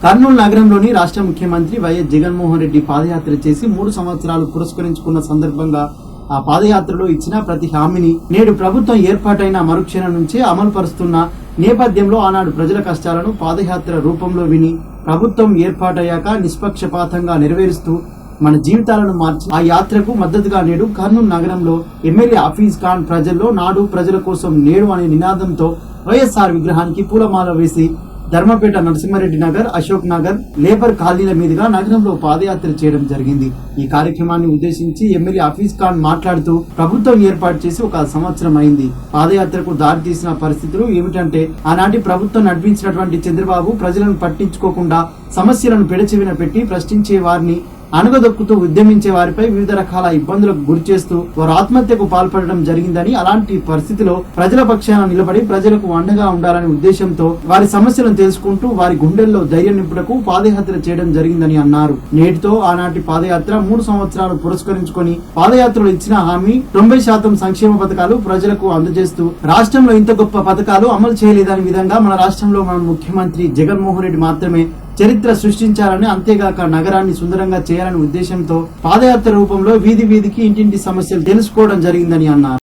కర్నూలు నగరంలోని రాష్ట్ర ముఖ్యమంత్రి వైఎస్ జగన్మోహన్ రెడ్డి పాదయాత్ర చేసి 3 సంవత్సరాలు పురస్కరించుకున్న సందర్భంగా ఆ పాదయాత్రలో ఇచ్చిన ప్రతి హామీని నేడు ప్రభుత్వం ఏర్పాటైన మరుక్షణం నుంచే అమలు పరుస్తున్న నేపథ్యంలో ఆనాడు ప్రజల కష్టాలను పాదయాత్ర రూపంలో విని ప్రభుత్వం ఏర్పాటయ్యాక నిష్పక్షపాతంగా నెరవేరుస్తూ మన జీవితాలను మార్చి ఆ యాత్రకు మద్దతుగా నేడు కర్నూలు నగరంలో ఎమ్మెల్యే హఫీజ్ ఖాన్ ప్రజల్లో నాడు ప్రజల కోసం నేడు అనే నినాదంతో వైఎస్ఆర్ విగ్రహానికి పూలమాల వేసి ధర్మపేట నరసింహారెడ్డి నగర్, అశోక్ నగర్, లేబర్ కాలనీల మీదుగా నగరంలో పాదయాత్ర చేయడం జరిగింది. ఈ కార్యక్రమాన్ని ఉద్దేశించి ఎమ్మెల్యే హఫీజ్ ఖాన్ మాట్లాడుతూ ప్రభుత్వం ఏర్పాటు చేసి 1 సంవత్సరం అయింది. పాదయాత్రకు దారితీసిన పరిస్థితులు ఏమిటంటే ఆనాటి ప్రభుత్వం నడిపించినటువంటి చంద్రబాబు ప్రజలను పట్టించుకోకుండా సమస్యలను పెడచెవిన పెట్టి ప్రశ్నించే వారిని అణగదొక్కుతూ ఉద్యమించే వారిపై వివిధ రకాల ఇబ్బందులకు గురి చేస్తూ వారు ఆత్మహత్యకు పాల్పడడం జరిగిందని, అలాంటి పరిస్థితిలో ప్రజల పక్షాన నిలబడి ప్రజలకు అండగా ఉండాలనే ఉద్దేశంతో వారి సమస్యలను తెలుసుకుంటూ వారి గుండెల్లో ధైర్యం నింపుటకు పాదయాత్ర చేయడం జరిగిందని అన్నారు. నేటితో ఆనాటి పాదయాత్ర 3 సంవత్సరాలు పురస్కరించుకొని పాదయాత్రలో ఇచ్చిన హామీ 90% సంక్షేమ పథకాలు ప్రజలకు అందజేస్తూ రాష్ట్రంలో ఇంత గొప్ప పథకాలు అమలు చేయలేదని విధంగా మన రాష్ట్రంలో మన ముఖ్యమంత్రి జగన్మోహన్ రెడ్డి మాత్రమే చరిత్ర సృష్టించాలని, అంతేగాక నగరాన్ని సుందరంగా చేయాలనే ఉద్దేశంతో పాదయాత్ర రూపంలో వీధి వీధికి ఇంటింటి సమస్యలు తెలుసుకోవడం జరిగిందని అన్నారు.